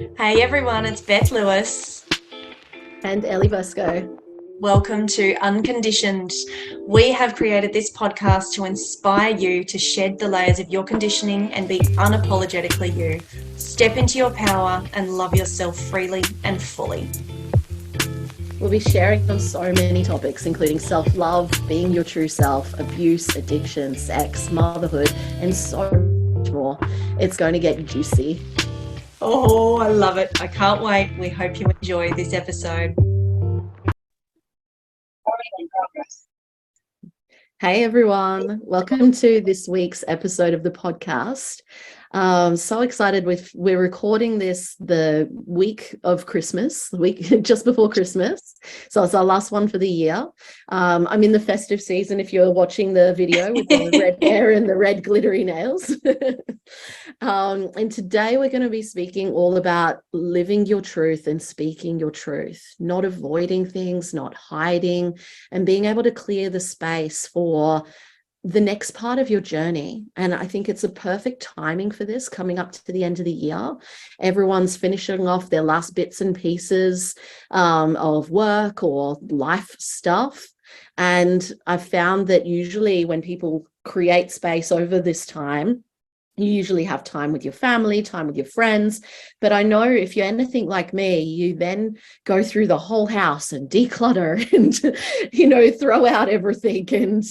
Hey everyone, it's Beth Lewis. And Ellie Busco. Welcome to Unconditioned. We have created this podcast to inspire you to shed the layers of your conditioning and be unapologetically you. Step into your power and love yourself freely and fully. We'll be sharing on so many topics, including self-love, being your true self, abuse, addiction, sex, motherhood, and so much more. It's going to get juicy. Oh, I love it. I can't wait. We hope you enjoy this episode. Hey everyone, welcome to this week's episode of the podcast. So excited we're recording this the week of Christmas, the week just before Christmas. So it's our last one for the year. I'm in the festive season if you're watching the video with the red hair and the red glittery nails. And today we're going to be speaking all about living your truth and speaking your truth, not avoiding things, not hiding, and being able to clear the space for the next part of your journey. And I think it's a perfect timing for this coming up to the end of the year. Everyone's finishing off their last bits and pieces of work or life stuff. And I've found that usually when people create space over this time, you usually have time with your family, time with your friends. But I know if you're anything like me, you then go through the whole house and declutter and, throw out everything. And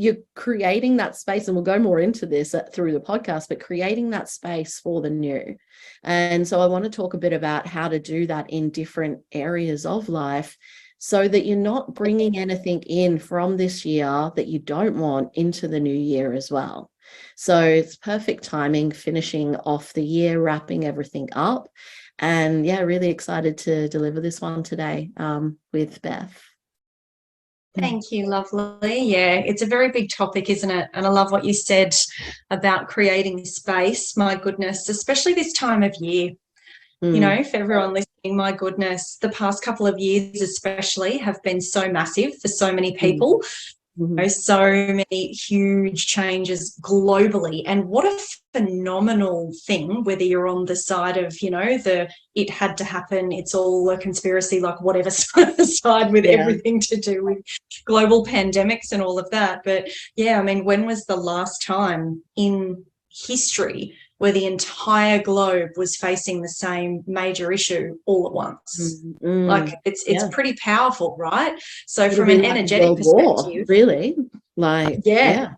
you're creating that space. And we'll go more into this through the podcast, but creating that space for the new. And so I want to talk a bit about how to do that in different areas of life, so that you're not bringing anything in from this year that you don't want into the new year as well. So it's perfect timing, finishing off the year, wrapping everything up. And yeah, really excited to deliver this one today with Beth. Thank you, lovely. Yeah, it's a very big topic, isn't it? And I love what you said about creating space. My goodness, especially this time of year. For everyone listening, my goodness, the past couple of years especially have been so massive for so many people. So many huge changes globally. And what a phenomenal thing, whether you're on the side of, it had to happen, it's all a conspiracy, like whatever side with everything to do with global pandemics and all of that. But yeah, I mean, when was the last time in history where the entire globe was facing the same major issue all at once? Like it's pretty powerful, right? So from an energetic perspective, really, yeah,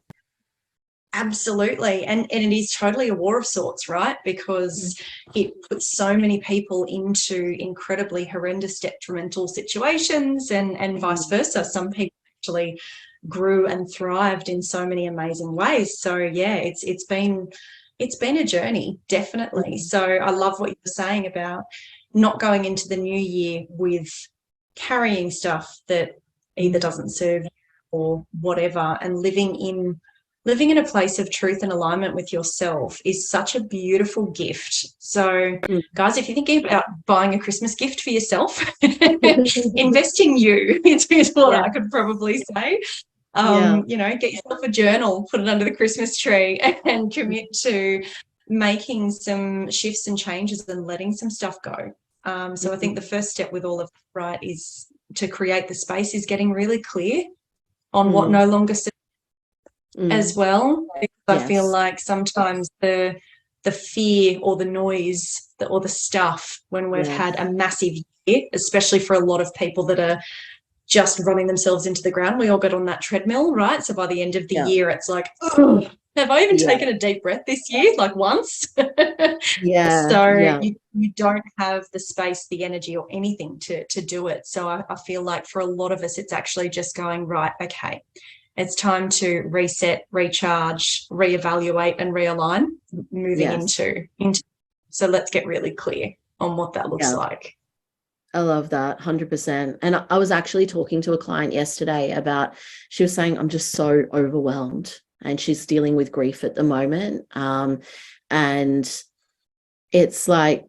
absolutely. And it is totally a war of sorts, right? Because it puts so many people into incredibly horrendous, detrimental situations, and vice versa. Some people actually grew and thrived in so many amazing ways. So yeah, it's been a journey, definitely. So I love what you were saying about not going into the new year with carrying stuff that either doesn't serve you or whatever, and living in a place of truth and alignment with yourself is such a beautiful gift. So guys, if you're thinking about buying a Christmas gift for yourself, invest in you is what I could probably say. Get yourself a journal, put it under the Christmas tree, and commit to making some shifts and changes and letting some stuff go. So I think the first step with all of that, right, is to create the space, is getting really clear on what no longer serves as well. Because I feel like sometimes the fear or the noise or the stuff, when we've had a massive year, especially for a lot of people that are just running themselves into the ground, we all get on that treadmill, right? So by the end of the year, it's like, oh, have I even taken a deep breath this year? Like once? You don't have the space, the energy, or anything to do it. So I feel like for a lot of us, it's actually just going, right, okay, it's time to reset, recharge, reevaluate, and realign, moving into. So let's get really clear on what that looks like. I love that, 100%. And I was actually talking to a client yesterday about, she was saying, I'm just so overwhelmed, and she's dealing with grief at the moment. And it's like,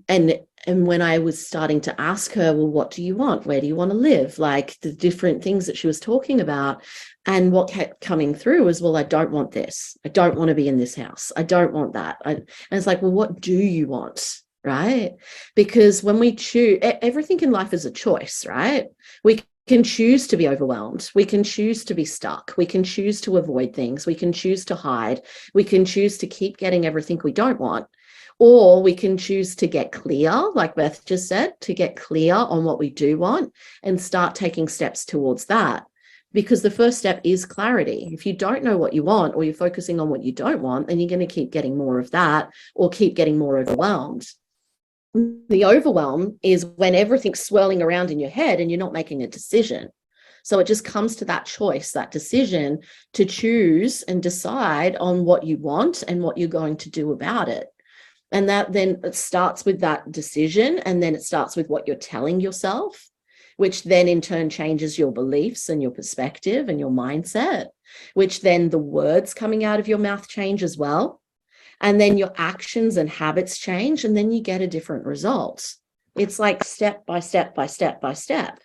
and when I was starting to ask her, well, what do you want? Where do you want to live? Like the different things that she was talking about. And what kept coming through was, well, I don't want this. I don't want to be in this house. I don't want that. And it's like, well, what do you want? right? Because when we choose, everything in life is a choice, right? We can choose to be overwhelmed. We can choose to be stuck. We can choose to avoid things. We can choose to hide. We can choose to keep getting everything we don't want. Or we can choose to get clear, like Beth just said, to get clear on what we do want and start taking steps towards that. Because the first step is clarity. If you don't know what you want, or you're focusing on what you don't want, then you're going to keep getting more of that or keep getting more overwhelmed. The overwhelm is when everything's swirling around in your head and you're not making a decision. So it just comes to that choice, that decision to choose and decide on what you want and what you're going to do about it. And that then it starts with that decision, and then it starts with what you're telling yourself, which then in turn changes your beliefs and your perspective and your mindset, which then the words coming out of your mouth change as well. And then your actions and habits change, and then you get a different result. It's like step by step by step by step.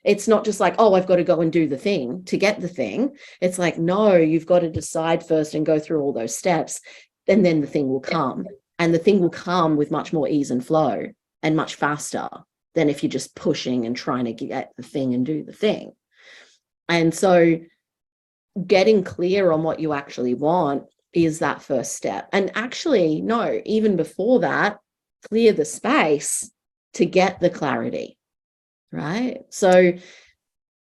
It's not just like, oh, I've got to go and do the thing to get the thing. It's like, no, you've got to decide first and go through all those steps, and then the thing will come. And the thing will come with much more ease and flow and much faster than if you're just pushing and trying to get the thing and do the thing. And so getting clear on what you actually want is that first step. And actually, no, even before that, clear the space to get the clarity, right? So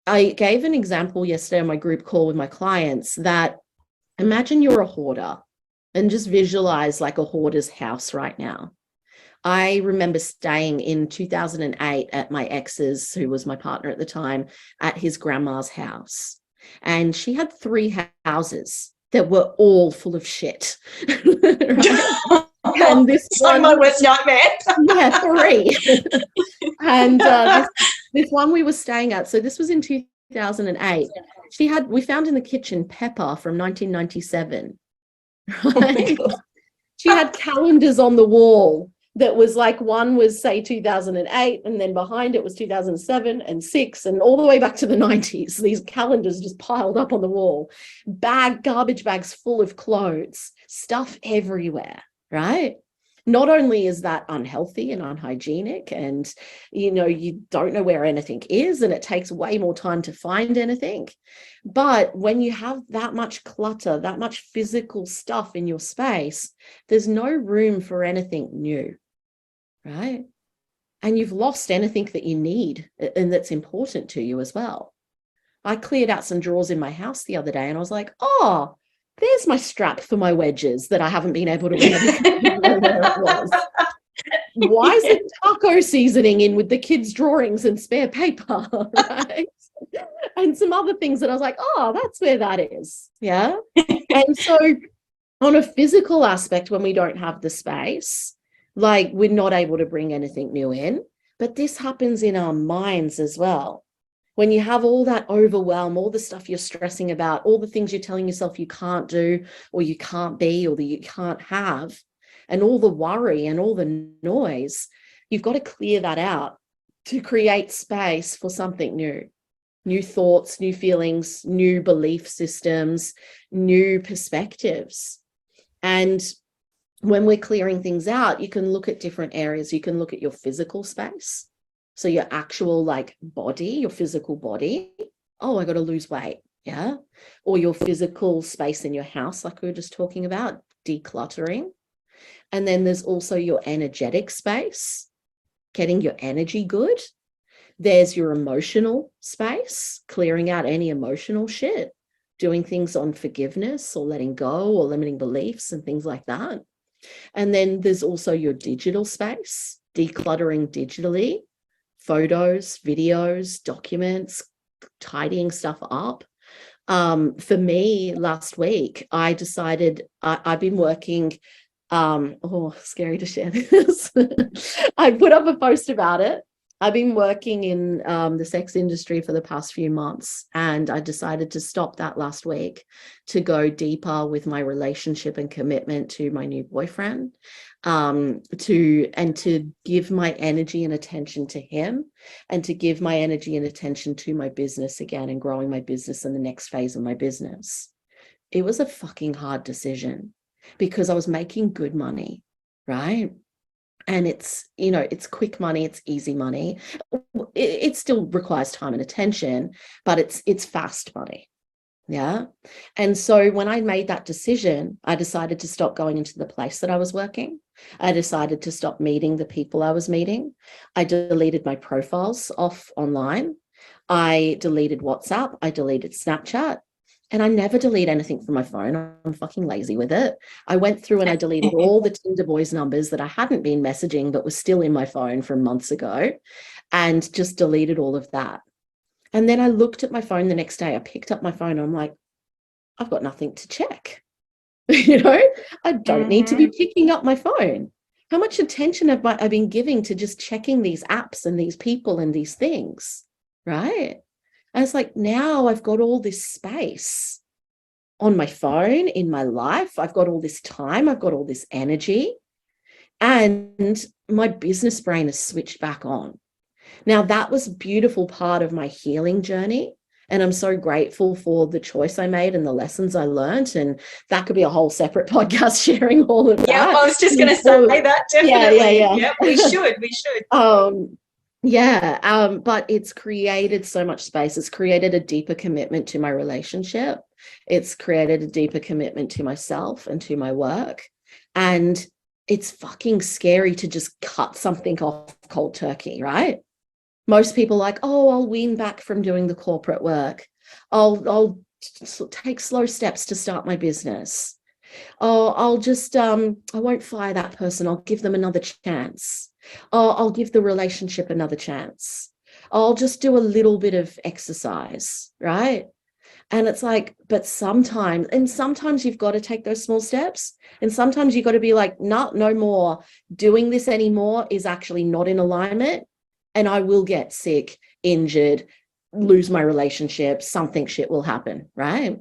I gave an example yesterday on my group call with my clients that imagine you're a hoarder and just visualize like a hoarder's house right now. I remember staying in 2008 at my ex's, who was my partner at the time, at his grandma's house. And she had 3 houses that were all full of shit. Right? And this one, my worst nightmare. Yeah, 3. And this one we were staying at, so this was in 2008. We found in the kitchen pepper from 1997. Right? Oh, she had calendars on the wall that was like, one was say 2008, and then behind it was 2007 and 6 and all the way back to the 90s. These calendars just piled up on the wall, garbage bags full of clothes, stuff everywhere, right? Not only is that unhealthy and unhygienic, and you don't know where anything is, and it takes way more time to find anything, but when you have that much clutter, that much physical stuff in your space, there's no room for anything new, right? And you've lost anything that you need and that's important to you as well. I cleared out some drawers in my house the other day, and I was like, oh, there's my strap for my wedges that I haven't been able to wear because I didn't know where it was. Why is it taco seasoning in with the kids' drawings and spare paper, right? And some other things that I was like, oh, that's where that is. Yeah. And so on a physical aspect, when we don't have the space, like we're not able to bring anything new in. But this happens in our minds as well. When you have all that overwhelm, all the stuff you're stressing about, all the things you're telling yourself you can't do or you can't be or that you can't have, and all the worry and all the noise, you've got to clear that out to create space for something new thoughts, new feelings, new belief systems, new perspectives. And when we're clearing things out, you can look at different areas. You can look at your physical space. So your actual like body, your physical body. Oh, I got to lose weight. Yeah. Or your physical space in your house, like we were just talking about, decluttering. And then there's also your energetic space, getting your energy good. There's your emotional space, clearing out any emotional shit, doing things on forgiveness or letting go or limiting beliefs and things like that. And then there's also your digital space, decluttering digitally, photos, videos, documents, tidying stuff up. For me, last week, I decided I've been working. Scary to share this. I put up a post about it. I've been working in the sex industry for the past few months, and I decided to stop that last week to go deeper with my relationship and commitment to my new boyfriend, to give my energy and attention to him, and to give my energy and attention to my business again and growing my business in the next phase of my business. It was a fucking hard decision because I was making good money, right? And it's, you know, it's quick money, it's easy money. It still requires time and attention, but it's fast money. Yeah. And so when I made that decision, I decided to stop going into the place that I was working. I decided to stop meeting the people I was meeting. I deleted my profiles off online. I deleted WhatsApp. I deleted Snapchat. And I never delete anything from my phone. I'm fucking lazy with it. I went through and I deleted all the Tinder boys numbers that I hadn't been messaging, but was still in my phone from months ago, and just deleted all of that. And then I looked at my phone the next day. I picked up my phone and I'm like, I've got nothing to check. You know, I don't need to be picking up my phone. How much attention have I been giving to just checking these apps and these people and these things, right? And it's like, now I've got all this space on my phone, in my life. I've got all this time. I've got all this energy. And my business brain is switched back on. Now, that was a beautiful part of my healing journey. And I'm so grateful for the choice I made and the lessons I learned. And that could be a whole separate podcast sharing all of that. Yeah, I was just going to say that, definitely. Yeah, we should. But it's created so much space. It's created a deeper commitment to my relationship. It's created a deeper commitment to myself and to my work. And it's fucking scary to just cut something off cold turkey, right? Most people are like, oh, I'll wean back from doing the corporate work. I'll take slow steps to start my business. Oh, I'll just, I won't fire that person. I'll give them another chance. Oh, I'll give the relationship another chance. I'll just do a little bit of exercise, right? And it's like, but sometimes you've got to take those small steps. And sometimes you've got to be like, no more. Doing this anymore is actually not in alignment. And I will get sick, injured, lose my relationship, something shit will happen, right?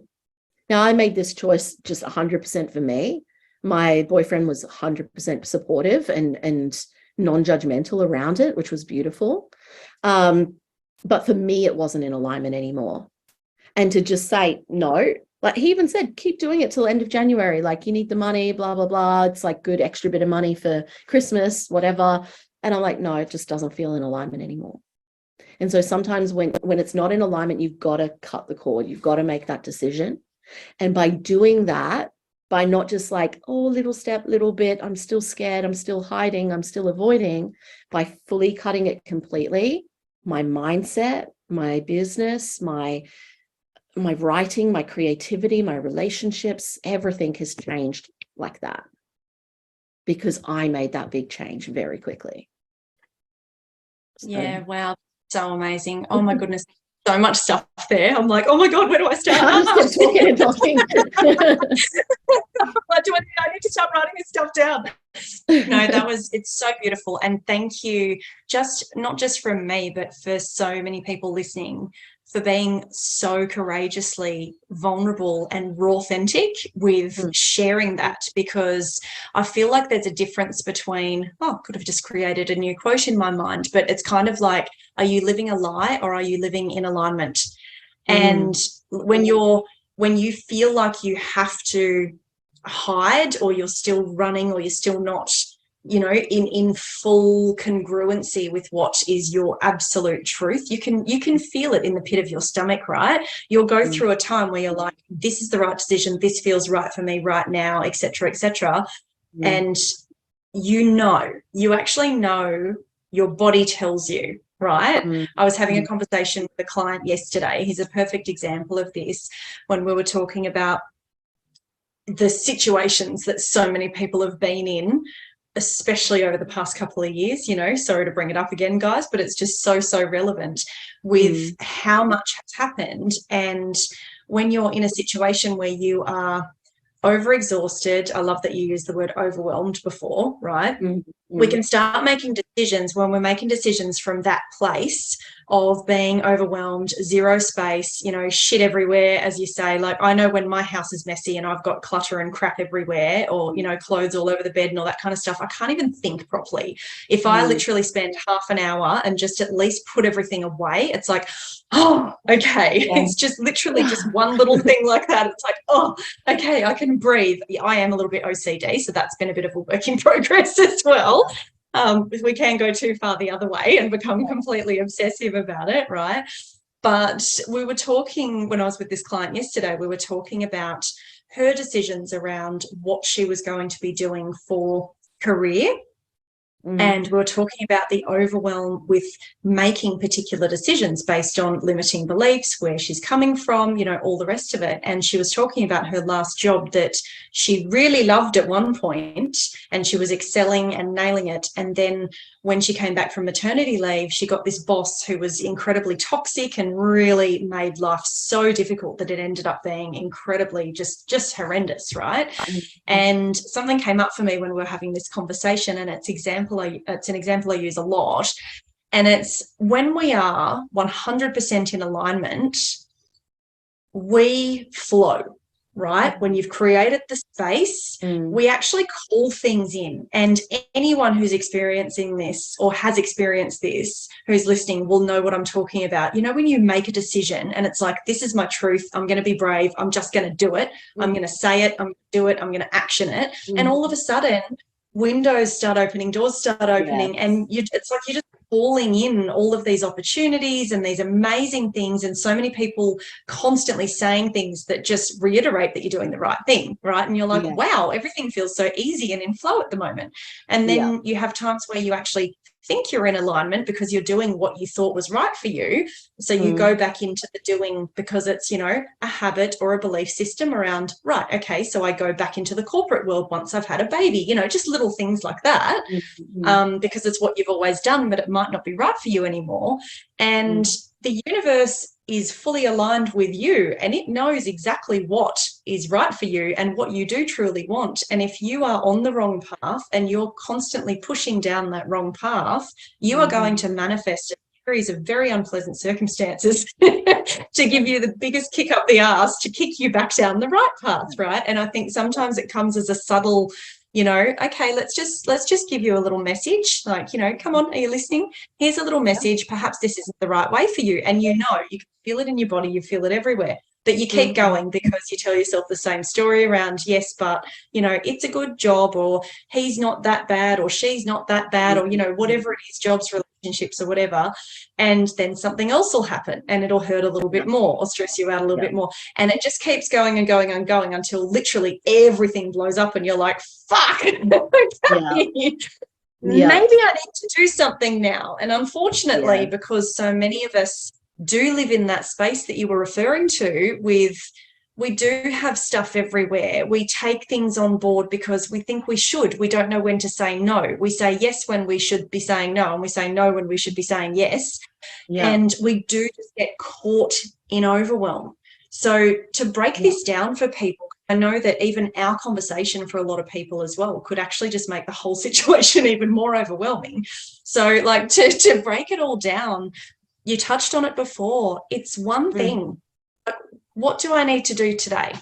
Now, I made this choice just 100% for me. My boyfriend was 100% supportive and non-judgmental around it, which was beautiful. But for me, it wasn't in alignment anymore. And to just say no, like he even said, keep doing it till the end of January. Like, you need the money, blah, blah, blah. It's like good extra bit of money for Christmas, whatever. And I'm like, no, it just doesn't feel in alignment anymore. And so sometimes when it's not in alignment, you've got to cut the cord. You've got to make that decision. And by doing that, by not just like, oh, little step, little bit, I'm still scared, I'm still hiding, I'm still avoiding, by fully cutting it completely, my mindset, my business, my writing, my creativity, my relationships, everything has changed like that because I made that big change very quickly. So. Yeah, wow, so amazing. Oh my goodness, so much stuff there. I'm like, oh my God, where do I start? I'm just talking and talking. I need to start writing this stuff down. No, it's so beautiful. And thank you, not just from me, but for so many people listening, for being so courageously vulnerable and raw authentic with sharing that, because I feel like there's a difference between, could have just created a new quote in my mind, but it's kind of like, are you living a lie or are you living in alignment? And when you feel like you have to hide, or you're still running, or you're still not, in full congruency with what is your absolute truth, you can feel it in the pit of your stomach, right? You'll go through a time where you're like, this is the right decision, this feels right for me right now, etc., etc. And you actually know, your body tells you, right? I was having a conversation with a client yesterday. He's a perfect example of this, when we were talking about the situations that so many people have been in, especially over the past couple of years. Sorry to bring it up again, guys, but it's just so relevant with how much has happened. And when you're in a situation where you are overexhausted, I love that you used the word overwhelmed before, right? We can start making decisions when we're making decisions from that place of being overwhelmed, zero space, shit everywhere, as you say. Like, I know when my house is messy and I've got clutter and crap everywhere, or, clothes all over the bed and all that kind of stuff, I can't even think properly. If I literally spend half an hour and just at least put everything away, it's like, oh, okay. Yeah. It's just literally just one little thing like that. It's like, oh, okay, I can breathe. I am a little bit OCD, so that's been a bit of a work in progress as well. We can go too far the other way and become completely obsessive about it, right? But we were talking, when I was with this client yesterday, we were talking about her decisions around what she was going to be doing for career. And we were talking about the overwhelm with making particular decisions based on limiting beliefs, where she's coming from, all the rest of it. And she was talking about her last job that she really loved at one point, and she was excelling and nailing it. And then when she came back from maternity leave, she got this boss who was incredibly toxic and really made life so difficult that it ended up being incredibly just horrendous, right? And something came up for me when we were having this conversation, and it's an example I use a lot. And it's when we are 100% in alignment, we flow, right? When you've created the space, we actually call things in. And anyone who's experiencing this or has experienced this, who's listening, will know what I'm talking about. When you make a decision and it's like, this is my truth, I'm going to be brave, I'm just going to do it, I'm going to say it, I'm going to do it, I'm going to action it. And all of a sudden, windows start opening, doors start opening, and it's like you're just calling in all of these opportunities and these amazing things, and so many people constantly saying things that just reiterate that you're doing the right thing, right? And you're like, wow, everything feels so easy and in flow at the moment. And then you have times where you actually think you're in alignment because you're doing what you thought was right for you. So you go back into the doing because it's, a habit or a belief system around, right, okay, so I go back into the corporate world once I've had a baby, just little things like that, because it's what you've always done, but it might not be right for you anymore. And the universe is fully aligned with you, and it knows exactly what is right for you and what you do truly want. And if you are on the wrong path and you're constantly pushing down that wrong path, you are going to manifest a series of very unpleasant circumstances to give you the biggest kick up the arse to kick you back down the right path, right? And I think sometimes it comes as a subtle, okay, let's just give you a little message, like, come on, are you listening? Here's a little message. Perhaps this isn't the right way for you. And you can feel it in your body, you feel it everywhere. But you keep going because you tell yourself the same story around, yes, but, it's a good job, or he's not that bad, or she's not that bad, or, whatever it is, jobs, relationships, or whatever. And then something else will happen and it'll hurt a little bit more or stress you out a little bit more. And it just keeps going and going and going until literally everything blows up and you're like, fuck, maybe I need to do something now. And unfortunately, because so many of us do live in that space that you were referring to, with we do have stuff everywhere. We take things on board because we think we should. We don't know when to say no. We say yes when we should be saying no, and we say no when we should be saying yes. And we do just get caught in overwhelm. So to break this down for people, I know that even our conversation for a lot of people as well could actually just make the whole situation even more overwhelming. So like to break it all down, you touched on it before. It's one thing. What do I need to do today?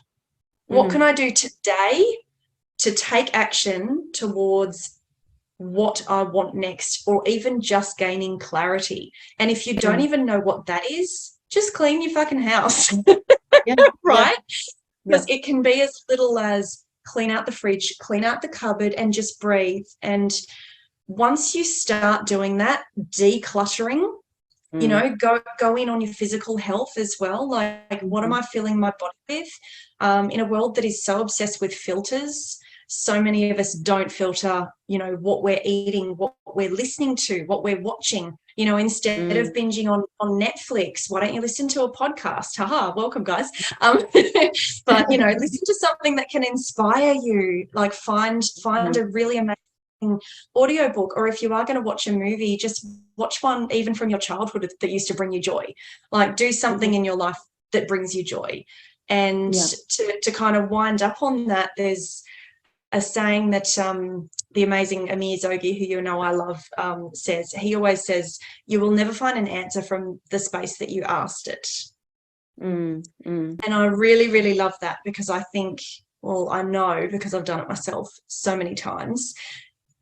What can I do today to take action towards what I want next, or even just gaining clarity? And if you don't even know what that is, just clean your fucking house, right? Because it can be as little as clean out the fridge, clean out the cupboard, and just breathe. And once you start doing that, decluttering, go in on your physical health as well. Like, what am I filling my body with? In a world that is so obsessed with filters, so many of us don't filter, what we're eating, what we're listening to, what we're watching. Instead of binging on Netflix, why don't you listen to a podcast? Haha, welcome, guys. But, listen to something that can inspire you. Like, find a really amazing audiobook, or if you are going to watch a movie, just watch one even from your childhood that used to bring you joy. Like, do something in your life that brings you joy. And to kind of wind up on that, there's a saying that the amazing Amir Zogi, who I love, says. He always says, you will never find an answer from the space that you asked it. And I really, really love that, because I think, well, I know because I've done it myself so many times,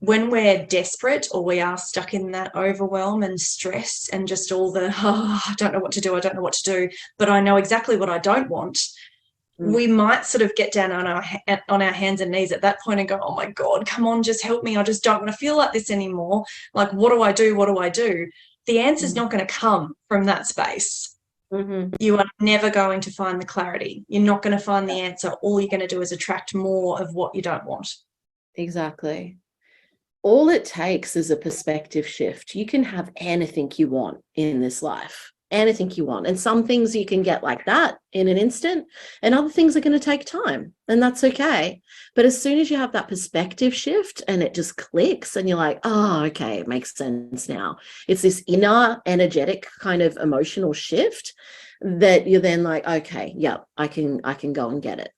when we're desperate or we are stuck in that overwhelm and stress and just all the, I don't know what to do, but I know exactly what I don't want. we might sort of get down on our hands and knees at that point and go, oh my God, come on, just help me. I just don't want to feel like this anymore. Like, what do I do? What do I do? The answer is not going to come from that space. You are never going to find the clarity. You're not going to find the answer. All you're going to do is attract more of what you don't want. Exactly. All it takes is a perspective shift. You can have anything you want in this life, anything you want. And some things you can get like that in an instant, and other things are going to take time, and that's okay. But as soon as you have that perspective shift and it just clicks and you're like, oh, okay, it makes sense now. It's this inner energetic kind of emotional shift that you're then like, okay, yeah, I can go and get it.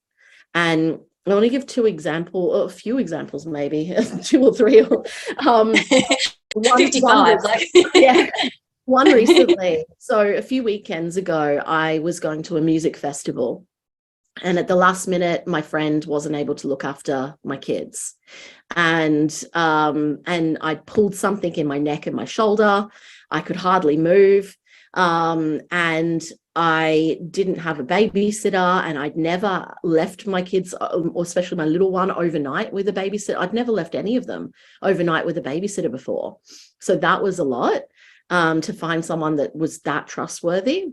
And I want to give a few examples, maybe 2 or 3. 55. One recently. So a few weekends ago, I was going to a music festival, and at the last minute, my friend wasn't able to look after my kids, and I pulled something in my neck and my shoulder. I could hardly move, and I didn't have a babysitter, and I'd never left my kids, or especially my little one, overnight with a babysitter. I'd never left any of them overnight with a babysitter before. So that was a lot, to find someone that was that trustworthy,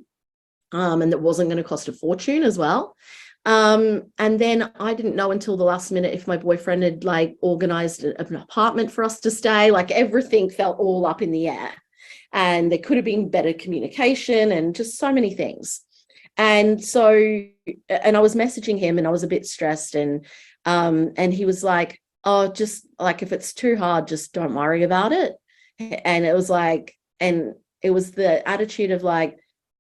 and that wasn't going to cost a fortune as well. And then I didn't know until the last minute if my boyfriend had organized an apartment for us to stay. Everything felt all up in the air. And there could have been better communication and just so many things. And I was messaging him, and I was a bit stressed, and he was like, oh, just if it's too hard, just don't worry about it. And it was the attitude of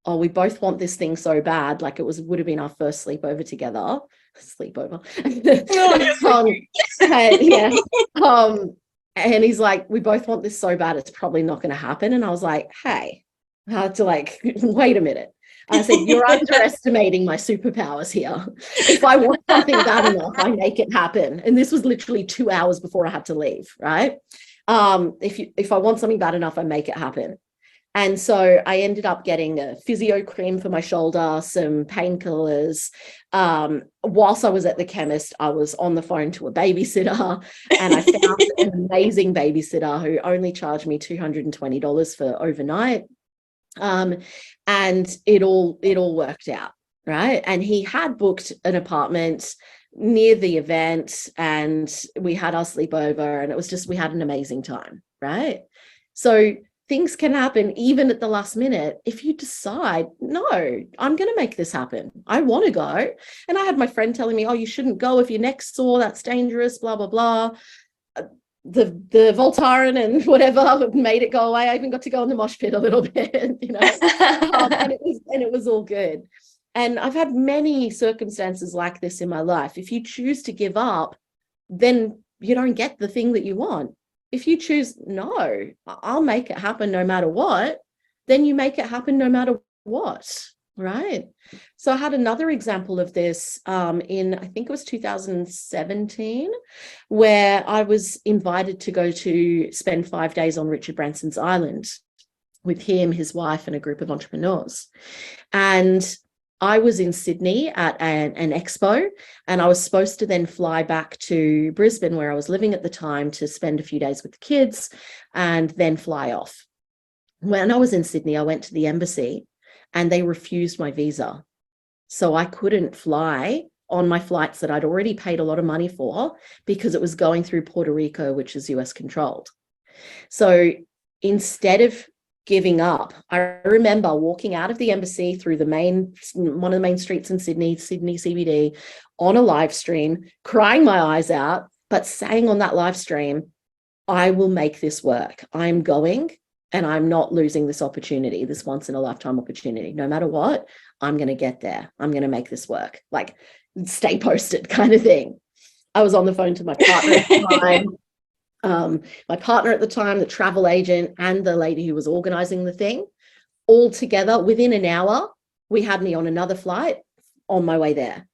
oh, we both want this thing so bad. Would have been our first sleepover together. And he's like, we both want this so bad, it's probably not going to happen. And I was like, hey, I had to wait a minute. I said, you're underestimating my superpowers here. If I want something bad enough, I make it happen. And this was literally 2 hours before I had to leave, right? If I want something bad enough, I make it happen. And so I ended up getting a physio cream for my shoulder, some painkillers. Whilst I was at the chemist, I was on the phone to a babysitter, and I found an amazing babysitter who only charged me $220 for overnight. And it all worked out, right? And he had booked an apartment near the event, and we had our sleepover, and it was just, we had an amazing time, right? So things can happen even at the last minute if you decide, no, I'm going to make this happen. I want to go. And I had my friend telling me, oh, you shouldn't go if your neck's sore, that's dangerous, blah, blah, blah. The Voltaren and whatever made it go away. I even got to go in the mosh pit a little bit, and it was all good. And I've had many circumstances like this in my life. If you choose to give up, then you don't get the thing that you want. If you choose, no, I'll make it happen no matter what, then you make it happen no matter what, right? So I had another example of this in, I think it was 2017, where I was invited to go to spend 5 days on Richard Branson's island with him, his wife, and a group of entrepreneurs. And I was in Sydney at an expo, and I was supposed to then fly back to Brisbane, where I was living at the time, to spend a few days with the kids and then fly off. When I was in Sydney, I went to the embassy and they refused my visa. So I couldn't fly on my flights that I'd already paid a lot of money for, because it was going through Puerto Rico, which is US controlled. So instead of giving up, I remember walking out of the embassy through one of the main streets in Sydney CBD, on a live stream, crying my eyes out, but saying on that live stream, I will make this work. I'm going, and I'm not losing this opportunity, this once in a lifetime opportunity. No matter what, I'm going to get there. I'm going to make this work. Stay posted kind of thing. I was on the phone to my partner at the time. My partner at the time, the travel agent, and the lady who was organizing the thing, all together within an hour, we had me on another flight on my way there.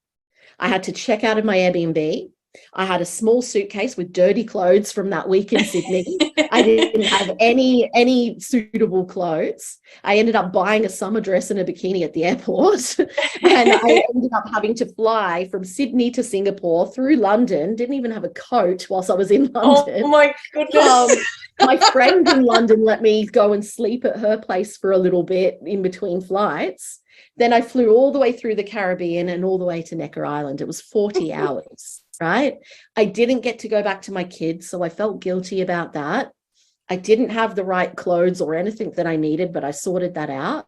I had to check out of my Airbnb. I had a small suitcase with dirty clothes from that week in Sydney. I didn't have any suitable clothes. I ended up buying a summer dress and a bikini at the airport. And I ended up having to fly from Sydney to Singapore through London. Didn't even have a coat whilst I was in London. Oh my goodness. My friend in London let me go and sleep at her place for a little bit in between flights. Then I flew all the way through the Caribbean and all the way to Necker Island. It was 40 hours, right? I didn't get to go back to my kids, so I felt guilty about that. I didn't have the right clothes or anything that I needed, but I sorted that out.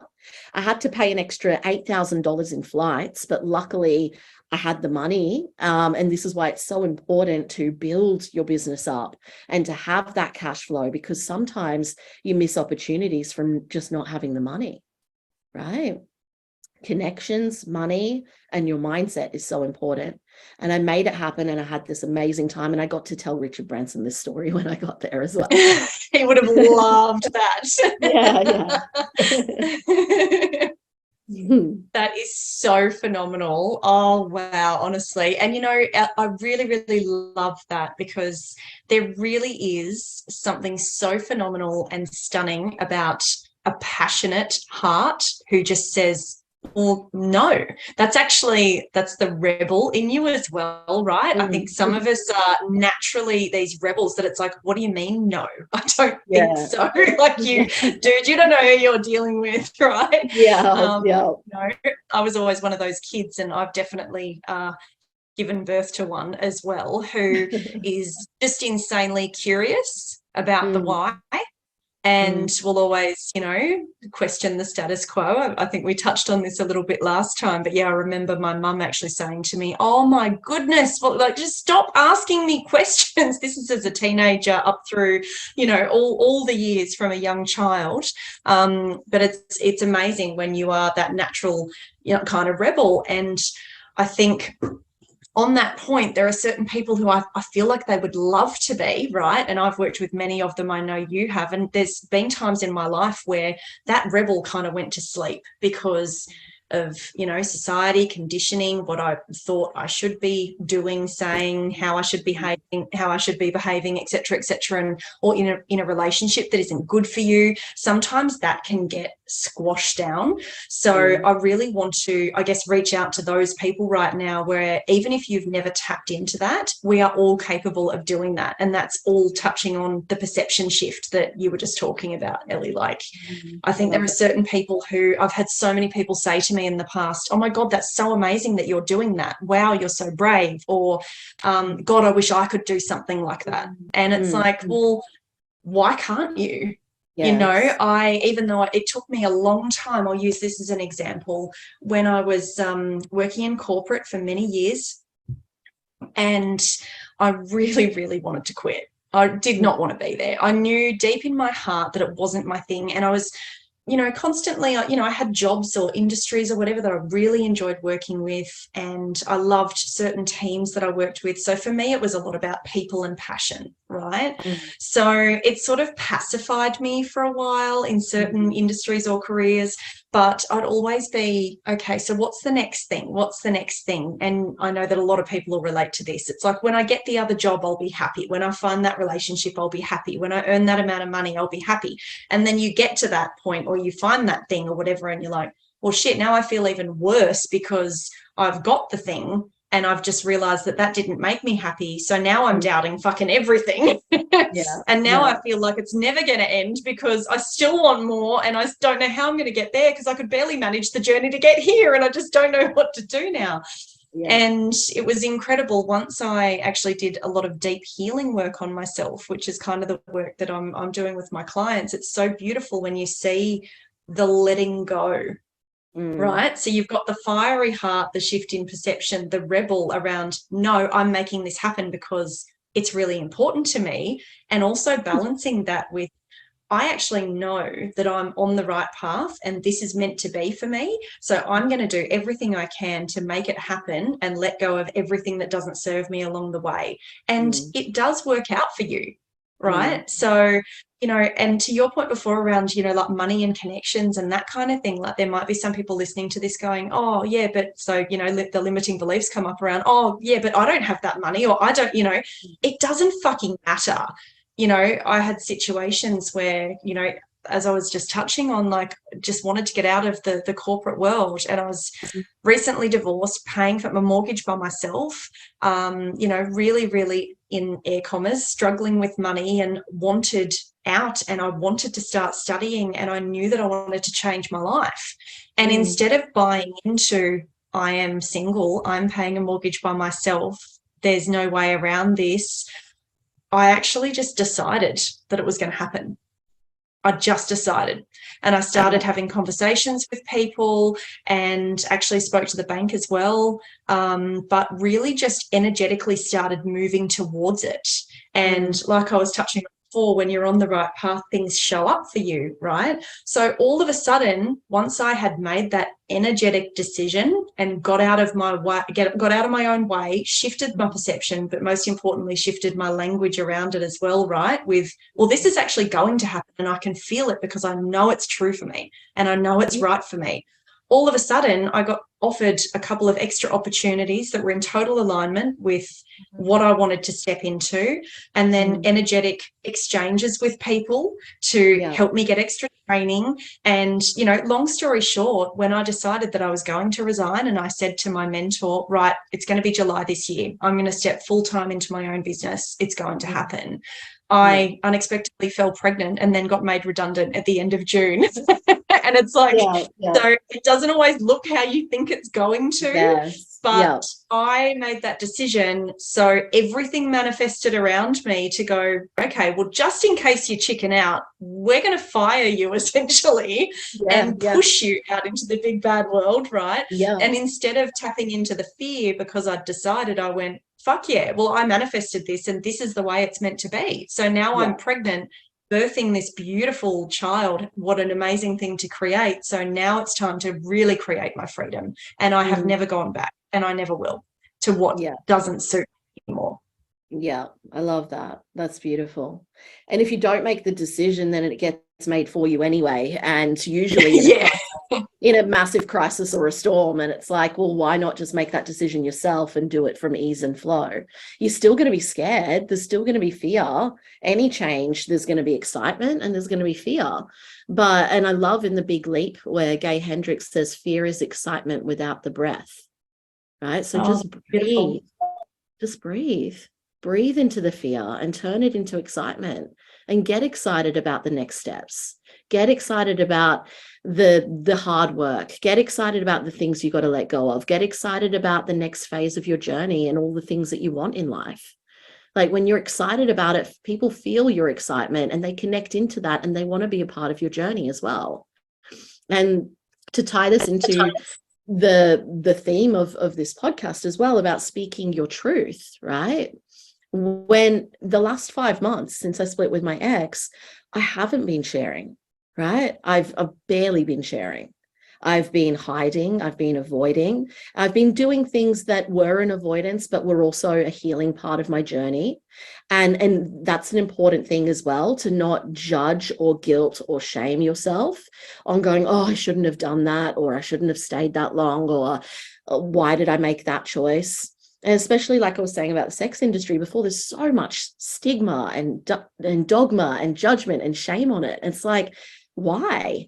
I had to pay an extra $8,000 in flights, but luckily I had the money. And this is why it's so important to build your business up and to have that cash flow, because sometimes you miss opportunities from just not having the money, right? Connections, money, and your mindset is so important. And I made it happen, and I had this amazing time, and I got to tell Richard Branson this story when I got there as well. He would have loved that. Yeah. That is so phenomenal. Oh, wow, honestly. And, you know, I really, really love that, because there really is something so phenomenal and stunning about a passionate heart who just says, well, no. That's the rebel in you as well, right? I think some of us are naturally these rebels that it's like, what do you mean no? I don't think so. Like, dude, you don't know who you're dealing with, right? No, I was always one of those kids, and I've definitely given birth to one as well, who is just insanely curious about the why. And will always, you know, question the status quo. I think we touched on this a little bit last time, but yeah, I remember my mum actually saying to me, oh my goodness, well, like, just stop asking me questions. This is as a teenager up through, you know, all the years from a young child. But it's amazing when you are that natural, you know, kind of rebel. And I think on that point, there are certain people who I feel like they would love to be, right? And I've worked with many of them. I know you have. And there's been times in my life where that rebel kind of went to sleep because of, you know, society, conditioning, what I thought I should be doing, saying, how I should be behaving, et cetera, and or in a relationship that isn't good for you. Sometimes that can get squashed down. So I really want to, I guess, reach out to those people right now, where even if you've never tapped into that, we are all capable of doing that. And that's all touching on the perception shift that you were just talking about, Ellie. Like, I think there are certain people who I've had so many people say to me in the past, oh my God, that's so amazing that you're doing that. Wow, you're so brave. Or, God, I wish I could do something like that. And it's like, well, why can't you? Yes. You know, even though it took me a long time, I'll use this as an example. When I was working in corporate for many years, and I really, really wanted to quit. I did not want to be there. I knew deep in my heart that it wasn't my thing. And I was, you know, constantly, you know, I had jobs or industries or whatever that I really enjoyed working with, and I loved certain teams that I worked with. So for me, it was a lot about people and passion, right? So it sort of pacified me for a while in certain industries or careers, but I'd always be, okay, so what's the next thing? What's the next thing? And I know that a lot of people will relate to this. It's like, when I get the other job, I'll be happy. When I find that relationship, I'll be happy. When I earn that amount of money, I'll be happy. And then you get to that point, or you find that thing or whatever, and you're like, well, shit, now I feel even worse because I've got the thing and I've just realized that didn't make me happy. So now I'm doubting fucking everything. And now I feel like it's never going to end because I still want more, and I don't know how I'm going to get there because I could barely manage the journey to get here, and I just don't know what to do now. And it was incredible once I actually did a lot of deep healing work on myself, which is kind of the work that I'm doing with my clients. It's so beautiful when you see the letting go. Right? So you've got the fiery heart, the shift in perception, the rebel around, no, I'm making this happen because it's really important to me. And also balancing that with, I actually know that I'm on the right path and this is meant to be for me. So I'm going to do everything I can to make it happen and let go of everything that doesn't serve me along the way. And it does work out for you. right? So, and to your point before around, like money and connections and that kind of thing, like there might be some people listening to this going, oh, yeah, but so, the limiting beliefs come up around, oh, yeah, but I don't have that money, or I don't, it doesn't fucking matter. I had situations where, as I was just touching on, like just wanted to get out of the corporate world, and I was recently divorced, paying for my mortgage by myself, really, really in air commas, struggling with money and wanted out, and I wanted to start studying, and I knew that I wanted to change my life. And instead of buying into, I am single, I'm paying a mortgage by myself, there's no way around this, I actually just decided that it was going to happen. I just decided. And I started having conversations with people, and actually spoke to the bank as well, but really just energetically started moving towards it. And like I was touching on before, when you're on the right path, things show up for you, right? So all of a sudden, once I had made that energetic decision and got out of my way, got out of my own way, shifted my perception, but most importantly, shifted my language around it as well, right? With, well, this is actually going to happen, and I can feel it because I know it's true for me and I know it's right for me. All of a sudden, I got offered a couple of extra opportunities that were in total alignment with what I wanted to step into, and then energetic exchanges with people to help me get extra training. And, long story short, when I decided that I was going to resign, and I said to my mentor, right, it's going to be July this year, I'm going to step full-time into my own business, it's going to happen. I unexpectedly fell pregnant and then got made redundant at the end of June. And it's like, so it doesn't always look how you think it's going to, but I made that decision. So everything manifested around me to go, okay, well, just in case you chicken out, we're going to fire you essentially and push you out into the big bad world, right? And instead of tapping into the fear because I'd decided, I went, fuck yeah, well, I manifested this and this is the way it's meant to be. So now I'm pregnant, birthing this beautiful child. What an amazing thing to create. So now it's time to really create my freedom. And I have never gone back, and I never will, to what doesn't suit me anymore. Yeah, I love that. That's beautiful. And if you don't make the decision, then it gets made for you anyway. And usually in a massive crisis or a storm, and it's like, well, why not just make that decision yourself and do it from ease and flow? You're still going to be scared. There's still going to be fear. Any change, there's going to be excitement and there's going to be fear. And I love in The Big Leap where Gay Hendricks says, fear is excitement without the breath, right? So just breathe. Just breathe. Breathe into the fear and turn it into excitement, and get excited about the next steps. Get excited about the hard work. Get excited about the things you got to let go of. Get excited about the next phase of your journey and all the things that you want in life. Like when you're excited about it, people feel your excitement and they connect into that, and they want to be a part of your journey as well. And to tie this into the theme of this podcast as well, about speaking your truth, right? When the last 5 months since I split with my ex, I haven't been sharing, right? I've barely been sharing. I've been hiding. I've been avoiding. I've been doing things that were an avoidance, but were also a healing part of my journey. And that's an important thing as well, to not judge or guilt or shame yourself on going, oh, I shouldn't have done that, or I shouldn't have stayed that long, or why did I make that choice? And especially like I was saying about the sex industry before, there's so much stigma and dogma and judgment and shame on it. It's like, why?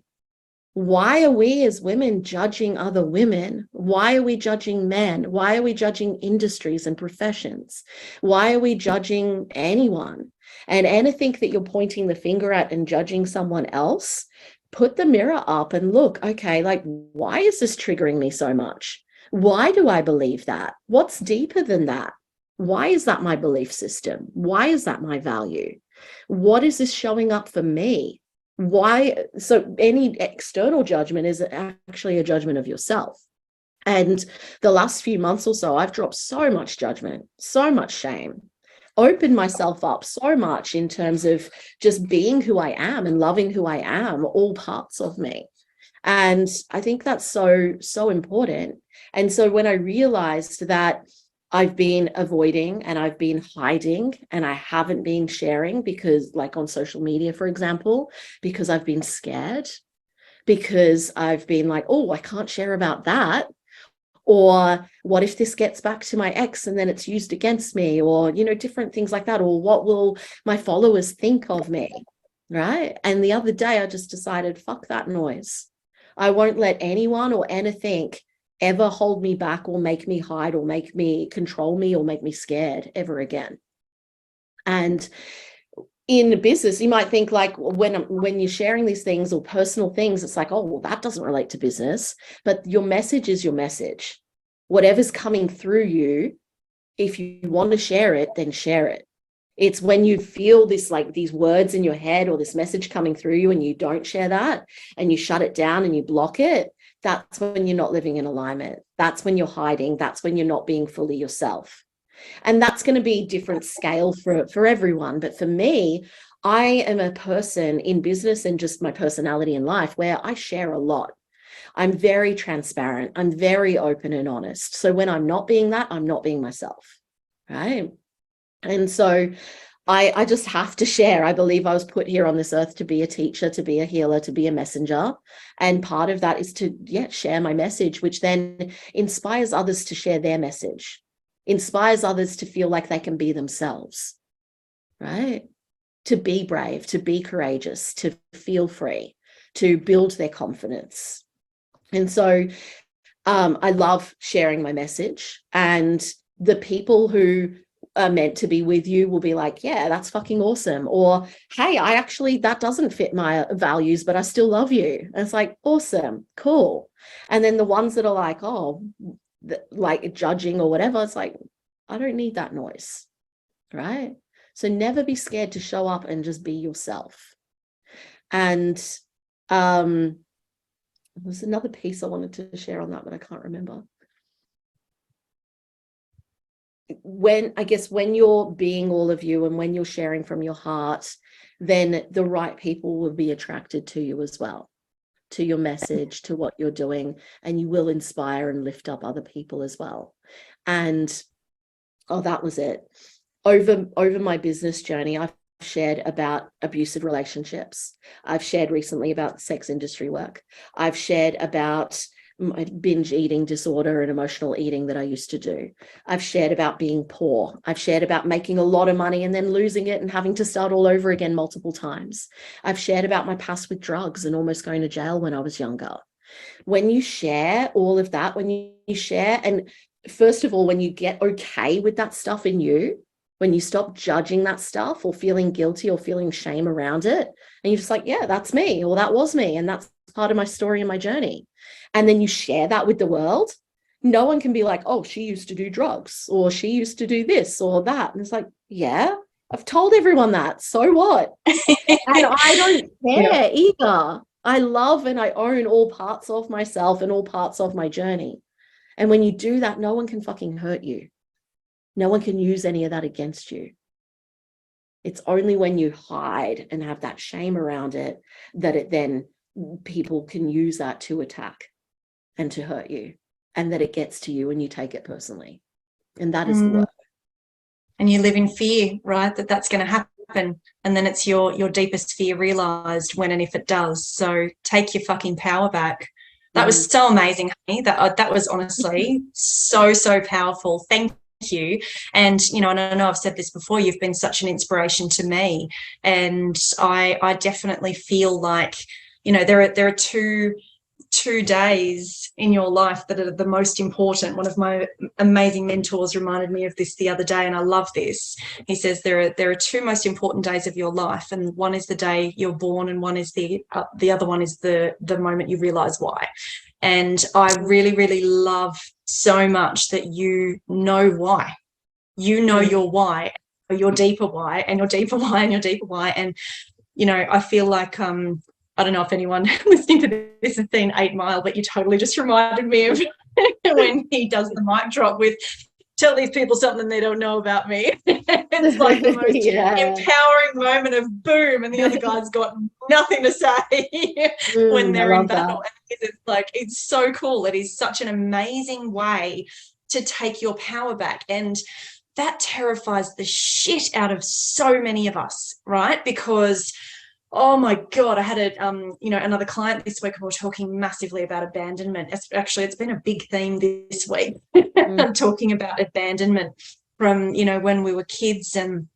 Why are we as women judging other women? Why are we judging men? Why are we judging industries and professions? Why are we judging anyone? And anything that you're pointing the finger at and judging someone else, put the mirror up and look, okay, like, why is this triggering me so much? Why do I believe that? What's deeper than that? Why is that my belief system? Why is that my value? What is this showing up for me? Why? So any external judgment is actually a judgment of yourself. And the last few months or so, I've dropped so much judgment, so much shame, opened myself up so much in terms of just being who I am and loving who I am, all parts of me. And I think that's so, so important. And so when I realized that I've been avoiding and I've been hiding and I haven't been sharing because, like on social media, for example, because I've been scared, because I've been like, oh, I can't share about that. Or what if this gets back to my ex and then it's used against me? Or, you know, different things like that. Or what will my followers think of me? Right. And the other day I just decided, fuck that noise. I won't let anyone or anything ever hold me back or make me hide or make me control me or make me scared ever again. And in business, you might think like when you're sharing these things or personal things, it's like, oh, well, that doesn't relate to business. But your message is your message. Whatever's coming through you, if you want to share it, then share it. It's when you feel this, like these words in your head or this message coming through you and you don't share that and you shut it down and you block it, that's when you're not living in alignment. That's when you're hiding. That's when you're not being fully yourself. And that's going to be different scale for everyone. But for me, I am a person in business and just my personality in life where I share a lot. I'm very transparent. I'm very open and honest. So when I'm not being that, I'm not being myself. Right. And so I just have to share. I believe I was put here on this earth to be a teacher, to be a healer, to be a messenger. And part of that is to share my message, which then inspires others to share their message, inspires others to feel like they can be themselves, right? To be brave, to be courageous, to feel free, to build their confidence. And so I love sharing my message, and the people who are meant to be with you will be like, yeah, that's fucking awesome. Or, hey, that doesn't fit my values, but I still love you. And it's like, awesome, cool. And then the ones that are like, oh, like judging or whatever, it's like, I don't need that noise, right? So never be scared to show up and just be yourself. And there's another piece I wanted to share on that, but I can't remember. When you're being all of you and when you're sharing from your heart, then the right people will be attracted to you as well, to your message, to what you're doing, and you will inspire and lift up other people as well. And that was it. Over my business journey, I've shared about abusive relationships. I've shared recently about sex industry work. I've shared about my binge eating disorder and emotional eating that I used to do. I've shared about being poor. I've shared about making a lot of money and then losing it and having to start all over again multiple times. I've shared about my past with drugs and almost going to jail when I was younger. When you share all of that, when you share, and first of all, when you get okay with that stuff in you, when you stop judging that stuff or feeling guilty or feeling shame around it, and you're just like, yeah, that's me, or that was me, and that's part of my story and my journey. And then you share that with the world, no one can be like, oh, she used to do drugs, or she used to do this or that. And it's like, yeah, I've told everyone that. So what? And I don't care either. I love and I own all parts of myself and all parts of my journey. And when you do that, no one can fucking hurt you. No one can use any of that against you. It's only when you hide and have that shame around it that it then people can use that to attack and to hurt you, and that it gets to you and you take it personally. And that is the work. And you live in fear, right? That's going to happen. And then it's your deepest fear realized when and if it does. So take your fucking power back. That was so amazing, honey. That was honestly so powerful. Thank you. And, you know, and I know I've said this before, you've been such an inspiration to me. And I definitely feel like, you know, there are two days in your life that are the most important. One of my amazing mentors reminded me of this the other day, and I love this. He says there are two most important days of your life, and one is the day you're born, and one is the other one is the moment you realize why. And I really love so much that you know why. You know your why, or your deeper why, and your deeper why, and your deeper why. And you know, I feel like I don't know if anyone listening to this has seen 8 Mile, but you totally just reminded me of when he does the mic drop with, tell these people something they don't know about me. It's like the most empowering moment of boom, and the other guy's got nothing to say when they're in battle. And it's like, it's so cool. It is such an amazing way to take your power back. And that terrifies the shit out of so many of us, right? Because, oh my God, I had another client this week, and we were talking massively about abandonment. It's been a big theme this week. I'm talking about abandonment from, when we were kids. And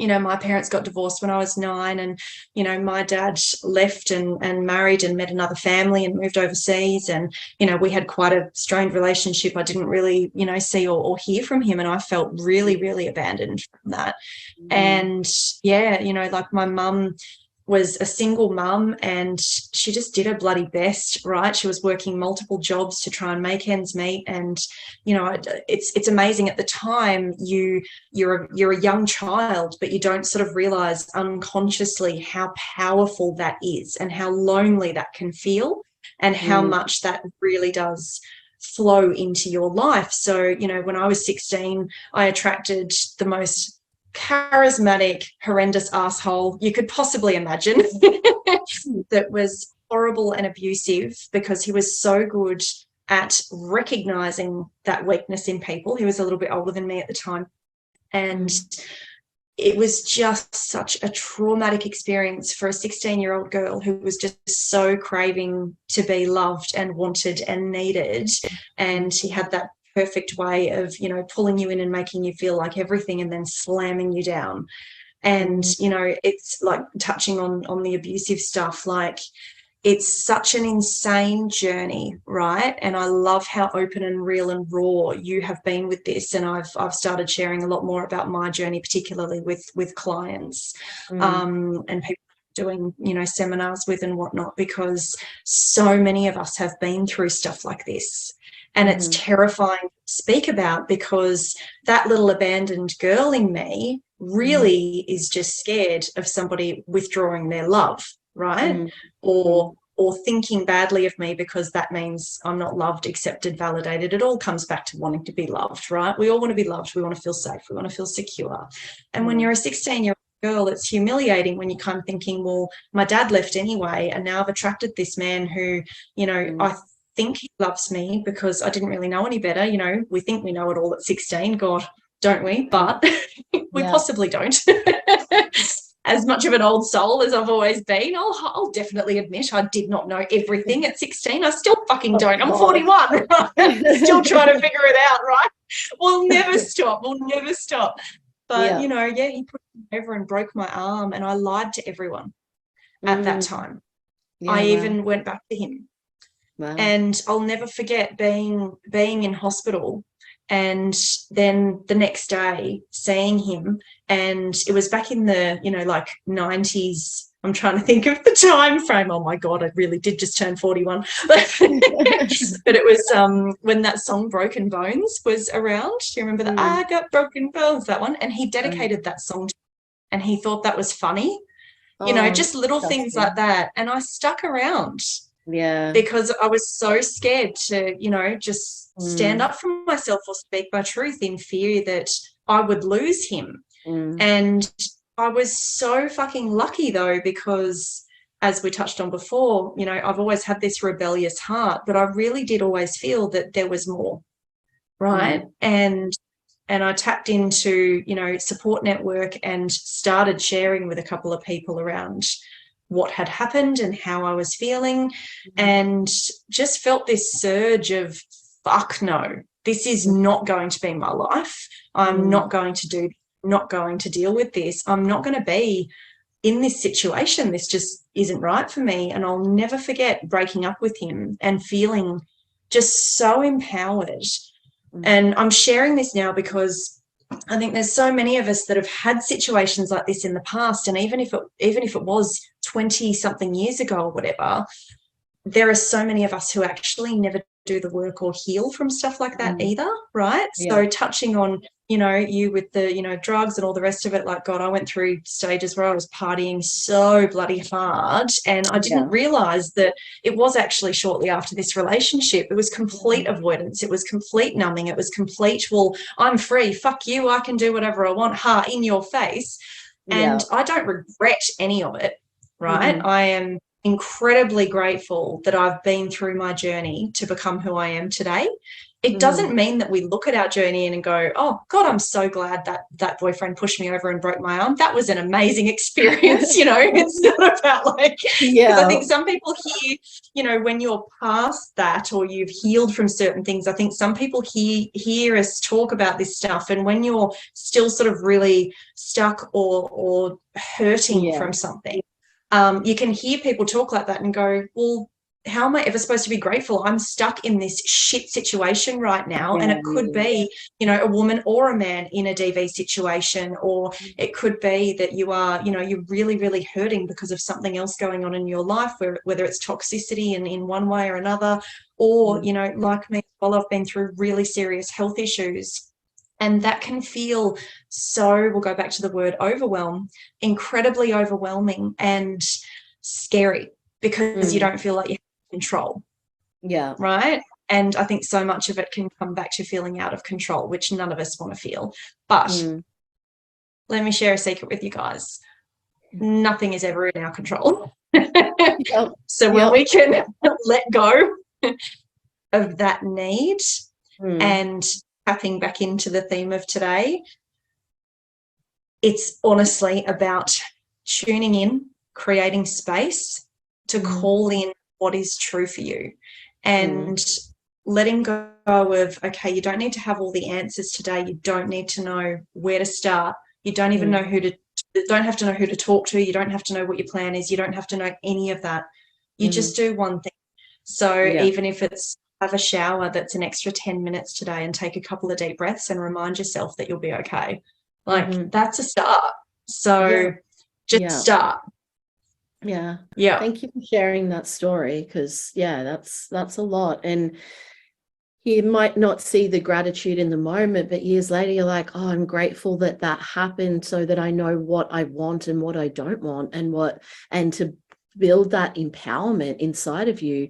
my parents got divorced when I was 9, and my dad left and married and met another family and moved overseas, and we had quite a strained relationship. I didn't really see or hear from him, and I felt really, really abandoned from that. And like my mum was a single mum, and she just did her bloody best, right? She was working multiple jobs to try and make ends meet. And it's amazing. At the time, you're a young child, but you don't sort of realize unconsciously how powerful that is, and how lonely that can feel, and how much that really does flow into your life. So when I was 16, I attracted the most charismatic, horrendous asshole you could possibly imagine that was horrible and abusive, because he was so good at recognizing that weakness in people. He was a little bit older than me at the time, and it was just such a traumatic experience for a 16-year-old girl who was just so craving to be loved and wanted and needed. And he had that perfect way of pulling you in and making you feel like everything, and then slamming you down. And it's like touching on the abusive stuff, like it's such an insane journey, right? And I love how open and real and raw you have been with this. And I've started sharing a lot more about my journey, particularly with clients and people doing seminars with and whatnot, because so many of us have been through stuff like this. And it's terrifying to speak about, because that little abandoned girl in me really is just scared of somebody withdrawing their love, right? Or thinking badly of me, because that means I'm not loved, accepted, validated. It all comes back to wanting to be loved, right? We all want to be loved. We want to feel safe. We want to feel secure. And when you're a 16-year-old girl, it's humiliating when you're kind of thinking, well, my dad left anyway, and now I've attracted this man who, I think he loves me because I didn't really know any better. We think we know it all at 16, God, don't we? But we possibly don't. As much of an old soul as I've always been, I'll definitely admit I did not know everything at 16. I still fucking don't. I'm 41. Still trying to figure it out, right? We'll never stop. But, he put me over and broke my arm, and I lied to everyone at that time. I even went back to him. Wow. And I'll never forget being in hospital, and then the next day seeing him, and it was back in the like 90s. I'm trying to think of the time frame. Oh my God, I really did just turn 41. But it was when that song Broken Bones was around. Do you remember that? I got broken bones, that one? And he dedicated that song to me, and he thought that was funny. Just little things like that. And I stuck around. Yeah, because I was so scared to, just stand up for myself or speak my truth, in fear that I would lose him. And I was so fucking lucky, though, because as we touched on before, I've always had this rebellious heart, but I really did always feel that there was more, right? And I tapped into, support network, and started sharing with a couple of people around what had happened and how I was feeling, and just felt this surge of, fuck no, this is not going to be my life. I'm not going to deal with this. I'm not going to be in this situation. This just isn't right for me. And I'll never forget breaking up with him and feeling just so empowered. And I'm sharing this now because I think there's so many of us that have had situations like this in the past, and even if it was 20 something years ago or whatever, there are so many of us who actually never do the work or heal from stuff like that either, right? So touching on, you with the, drugs and all the rest of it, like, God, I went through stages where I was partying so bloody hard, and I didn't realize that it was actually shortly after this relationship. It was complete avoidance. It was complete numbing. It was complete, well, I'm free. Fuck you. I can do whatever I want. In your face. And I don't regret any of it, right? I am incredibly grateful that I've been through my journey to become who I am today. it doesn't mean that we look at our journey and go, oh God, I'm so glad that that boyfriend pushed me over and broke my arm. That was an amazing experience. It's not about like, because I think some people hear, when you're past that or you've healed from certain things, I think some people hear us talk about this stuff. And when you're still sort of really stuck or hurting from something, you can hear people talk like that and go, well, how am I ever supposed to be grateful? I'm stuck in this shit situation right now. And it could be, a woman or a man in a DV situation, or it could be that you are, you're really, really hurting because of something else going on in your life, whether it's toxicity in one way or another, or, like me, well, I've been through really serious health issues. And that can feel we'll go back to the word overwhelm, incredibly overwhelming and scary, because you don't feel like you control. Right. And I think so much of it can come back to feeling out of control, which none of us want to feel. But let me share a secret with you guys. Nothing is ever in our control. So when we can let go of that need and tapping back into the theme of today, it's honestly about tuning in, creating space to call in what is true for you, and letting go of, okay, you don't need to have all the answers today. You don't need to know where to start. You don't even know don't have to know who to talk to. You don't have to know what your plan is. You don't have to know any of that. You just do one thing. So even if it's have a shower that's an extra 10 minutes today, and take a couple of deep breaths and remind yourself that you'll be okay. Like that's a start. So just start. Yeah. Thank you for sharing that story, because that's a lot. And you might not see the gratitude in the moment, but years later you're like, oh, I'm grateful that happened, so that I know what I want and what I don't want, and to build that empowerment inside of you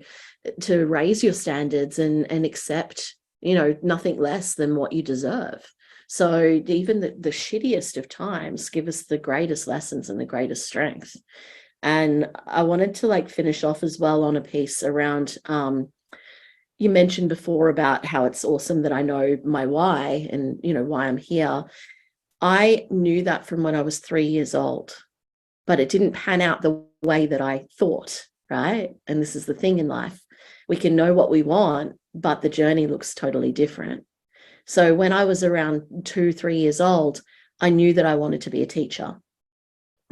to raise your standards and accept, nothing less than what you deserve. So even the shittiest of times give us the greatest lessons and the greatest strength. And I wanted to finish off as well on a piece around, you mentioned before about how it's awesome that I know my why and, why I'm here. I knew that from when I was 3 years old, but it didn't pan out the way that I thought, right? And this is the thing in life. We can know what we want, but the journey looks totally different. So when I was around 2-3 years old, I knew that I wanted to be a teacher.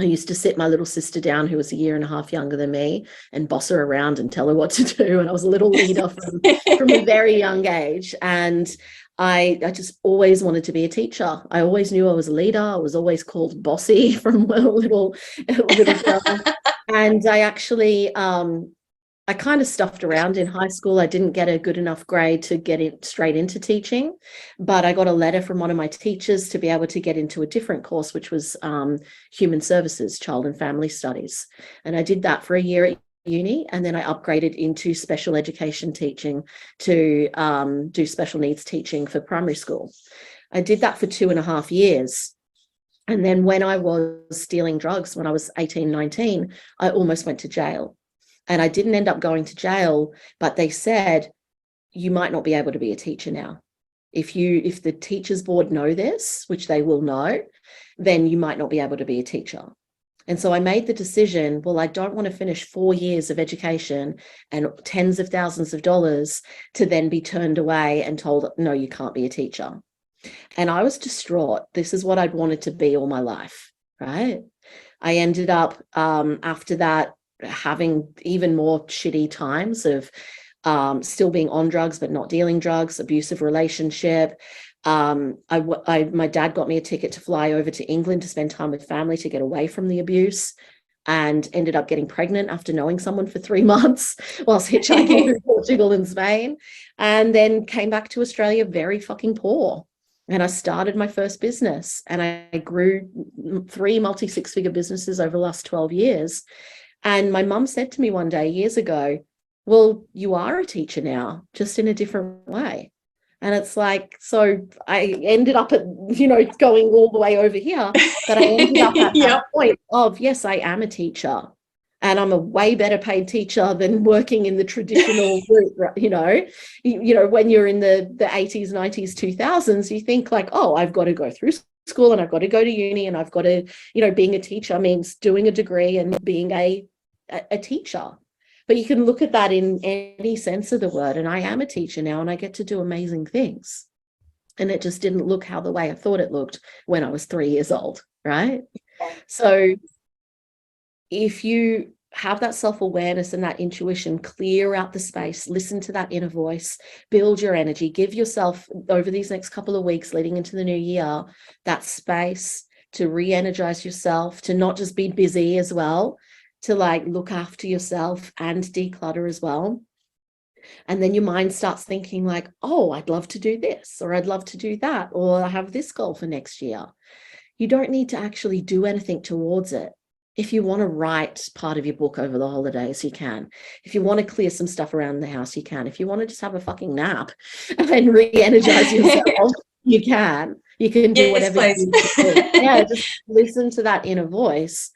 I used to sit my little sister down, who was a year and a half younger than me, and boss her around and tell her what to do. And I was a little leader from a very young age. And I just always wanted to be a teacher. I always knew I was a leader. I was always called bossy from a little girl. And I actually, I kind of stuffed around in high school. I didn't get a good enough grade to get it straight into teaching, but I got a letter from one of my teachers to be able to get into a different course, which was human services, child and family studies. And I did that for a year at uni, and then I upgraded into special education teaching to do special needs teaching for primary school. I did that for 2.5 years. And then when I was stealing drugs, when I was 18, 19, I almost went to jail. And I didn't end up going to jail, but they said, you might not be able to be a teacher now. If the teachers board know this, which they will know, then you might not be able to be a teacher. And so I made the decision, well, I don't want to finish 4 years of education and tens of thousands of dollars to then be turned away and told, no, you can't be a teacher. And I was distraught. This is what I'd wanted to be all my life, right? I ended up after that having even more shitty times of still being on drugs but not dealing drugs, abusive relationship. My dad got me a ticket to fly over to England to spend time with family to get away from the abuse, and ended up getting pregnant after knowing someone for 3 months whilst hitchhiking through Portugal and Spain, and then came back to Australia very fucking poor. And I started my first business, and I grew 3 multi-six-figure businesses over the last 12 years. And my mum said to me one day years ago, well, you are a teacher now, just in a different way. And it's like, so I ended up at, going all the way over here, but I ended up at that point of, yes, I am a teacher. and I'm a way better paid teacher than working in the traditional route. When you're in the 80s, 90s, 2000s, you think like, oh, I've got to go through school and I've got to go to uni and I've got to, being a teacher means doing a degree and being a teacher. But you can look at that in any sense of the word. And I am a teacher now and I get to do amazing things. And it just didn't look how the way I thought it looked when I was 3 years old, right? So if you have that self-awareness and that intuition, clear out the space, listen to that inner voice, build your energy, give yourself over these next couple of weeks leading into the new year, that space to re-energize yourself, to not just be busy as well, to like look after yourself and declutter as well. And then your mind starts thinking like, oh, I'd love to do this, or I'd love to do that, or I have this goal for next year. You don't need to actually do anything towards it. If you want to write part of your book over the holidays, you can. If you want to clear some stuff around the house, you can. If you want to just have a fucking nap and re-energize yourself, you can. You can do whatever you need to do. Yeah, just listen to that inner voice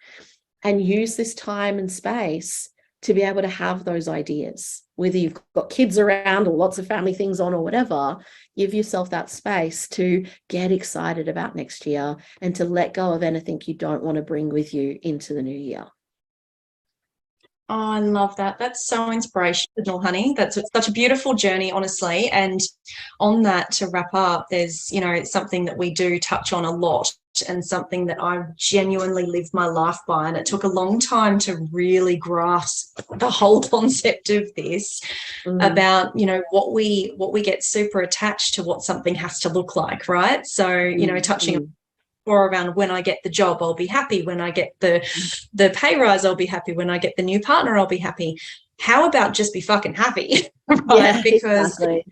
and use this time and space to be able to have those ideas. Whether you've got kids around or lots of family things on or whatever, give yourself that space to get excited about next year and to let go of anything you don't want to bring with you into the new year. Oh, I love that. That's so inspirational, honey. That's such a beautiful journey, honestly. And on that, to wrap up, there's, it's something that we do touch on a lot and something that I genuinely live my life by. And it took a long time to really grasp the whole concept of this about, what we get super attached to what something has to look like, right? So, touching or around when I get the job, I'll be happy. When I get the pay rise, I'll be happy. When I get the new partner, I'll be happy. How about just be fucking happy? Right? Yeah, because exactly.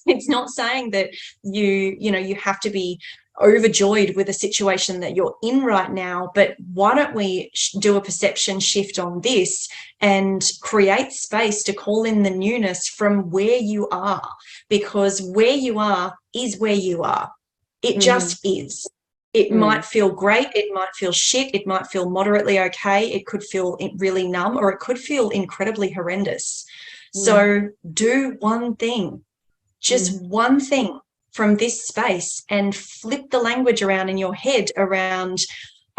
it's not saying that you have to be overjoyed with a situation that you're in right now, but why don't we do a perception shift on this and create space to call in the newness from where you are? Because where you are is where you are. It just is. It might feel great, it might feel shit, it might feel moderately okay, it could feel really numb, or it could feel incredibly horrendous. So do one thing, just one thing from this space, and flip the language around in your head around,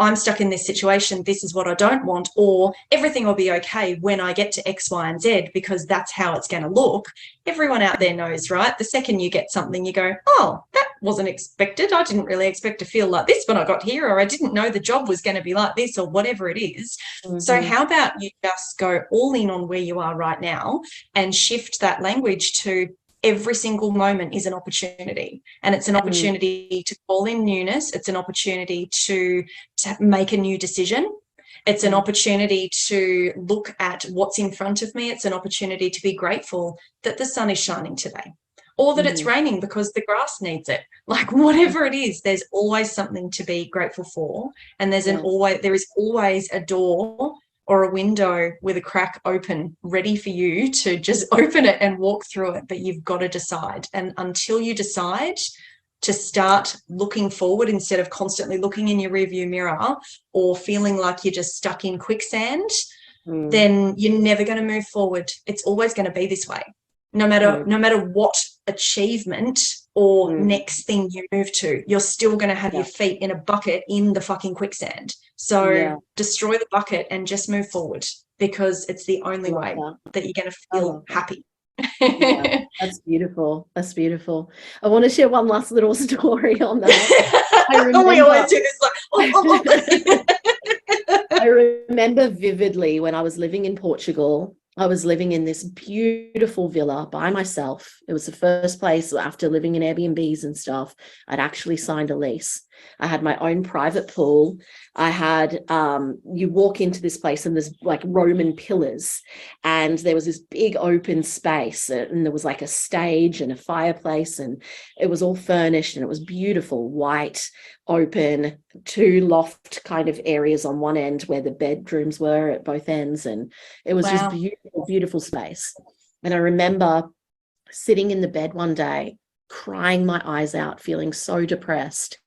I'm stuck in this situation, this is what I don't want, or everything will be okay when I get to X, Y, and Z, because that's how it's going to look. Everyone out there knows, right? The second you get something, you go, oh, that wasn't expected. I didn't really expect to feel like this when I got here, or I didn't know the job was going to be like this, or whatever it is. So how about you just go all in on where you are right now and shift that language to every single moment is an opportunity, and it's an opportunity to call in newness. It's an opportunity to make a new decision. It's an opportunity to look at what's in front of me. It's an opportunity to be grateful that the sun is shining today, or that it's raining because the grass needs it. Like whatever it is, there's always something to be grateful for, and there is always a door or a window with a crack open, ready for you to just open it and walk through it. But you've got to decide. And until you decide to start looking forward instead of constantly looking in your rearview mirror or feeling like you're just stuck in quicksand, then you're never going to move forward. It's always going to be this way. No matter what achievement or next thing you move to, you're still going to have your feet in a bucket in the fucking quicksand. So destroy the bucket and just move forward, because it's the only way that you're going to feel happy. Yeah, that's beautiful. That's beautiful. I want to share one last little story on that. We always do this. I remember vividly when I was living in Portugal. I was living in this beautiful villa by myself. It was the first place after living in Airbnbs and stuff I'd actually signed a lease. I had my own private pool. I had, you walk into this place and there's like Roman pillars, and there was this big open space, and there was like a stage and a fireplace, and it was all furnished, and it was beautiful, white, open, 2 loft kind of areas on one end where the bedrooms were at both ends. And it was just beautiful, beautiful space. And I remember sitting in the bed one day, crying my eyes out, feeling so depressed,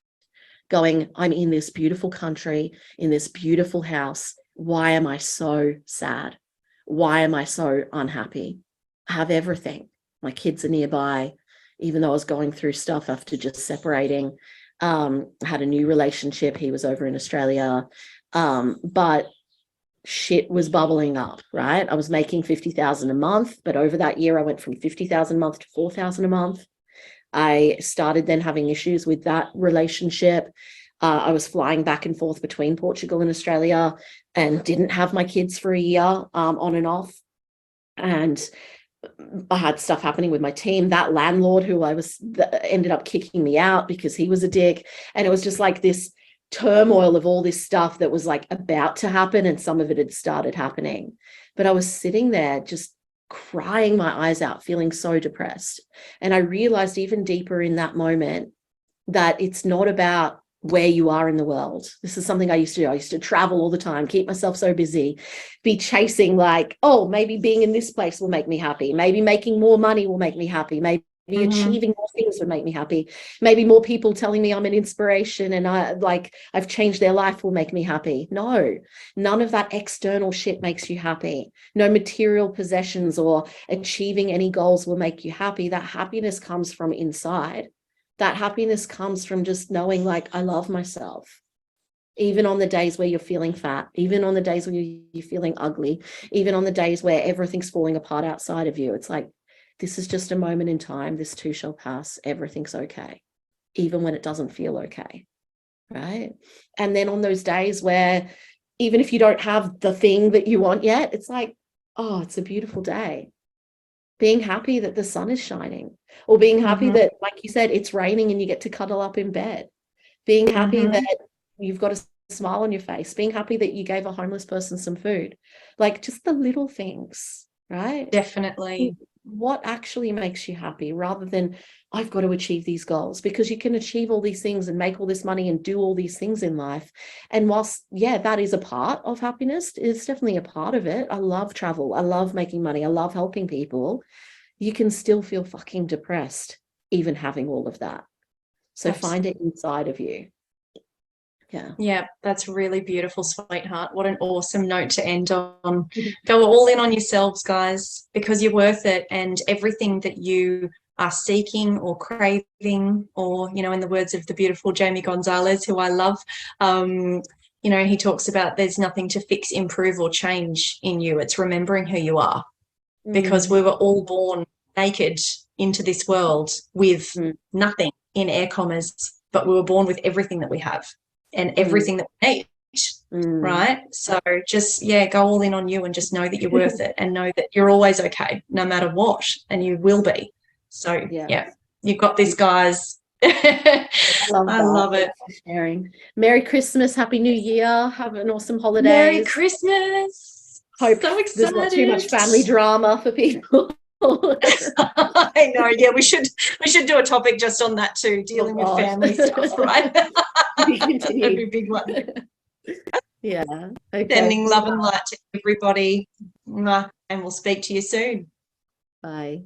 going, I'm in this beautiful country, in this beautiful house. why am I so sad? Why am I so unhappy? I have everything. My kids are nearby, even though I was going through stuff after just separating. I had a new relationship. He was over in Australia. But shit was bubbling up, right? I was making 50,000 a month, but over that year, I went from 50,000 a month to 4,000 a month. I started then having issues with that relationship. I was flying back and forth between Portugal and Australia and didn't have my kids for a year, on and off. And I had stuff happening with my team. That landlord who ended up kicking me out because he was a dick. And it was just like this turmoil of all this stuff that was like about to happen, and some of it had started happening. But I was sitting there just crying my eyes out, feeling so depressed. And I realized even deeper in that moment that it's not about where you are in the world. This is something I used to do. I used to travel all the time, keep myself so busy, be chasing like, oh, maybe being in this place will make me happy. Maybe making more money will make me happy. Maybe achieving more things would make me happy. Maybe more people telling me I'm an inspiration and I've changed their life will make me happy. No, none of that external shit makes you happy. No material possessions or achieving any goals will make you happy. That happiness comes from inside. That happiness comes from just knowing, like, I love myself. Even on the days where you're feeling fat, even on the days where you're feeling ugly, even on the days where everything's falling apart outside of you, it's like, this is just a moment in time. This too shall pass. Everything's okay, even when it doesn't feel okay, right? And then on those days where even if you don't have the thing that you want yet, it's like, oh, it's a beautiful day. Being happy that the sun is shining, or being happy that, like you said, it's raining and you get to cuddle up in bed. Being happy that you've got a smile on your face. Being happy that you gave a homeless person some food. Like, just the little things, right? Definitely. What actually makes you happy, rather than I've got to achieve these goals, because you can achieve all these things and make all this money and do all these things in life. And whilst, yeah, that is a part of happiness, it's definitely a part of it. I love travel. I love making money. I love helping people. You can still feel fucking depressed, even having all of that. So find it inside of you. Yeah, that's really beautiful, sweetheart. What an awesome note to end on. Go all in on yourselves, guys, because you're worth it. And everything that you are seeking or craving, or, you know, in the words of the beautiful Jamie Gonzalez, who I love, you know, he talks about there's nothing to fix, improve, or change in you. It's remembering who you are, because we were all born naked into this world with nothing, in air commas, but we were born with everything that we have and everything that we need, right? So just, yeah, go all in on you and just know that you're worth it, and know that you're always okay, no matter what, and you will be. So, yeah, you've got this, guys. I love it. Sharing. Merry Christmas, Happy New Year. Have an awesome holiday. Merry Christmas. Hope so excited. There's not too much family drama for people. I know. Yeah, we should do a topic just on that too, dealing with family stuff, right? That'd be a big one. Yeah. Okay. Sending love and light to everybody, and we'll speak to you soon. Bye.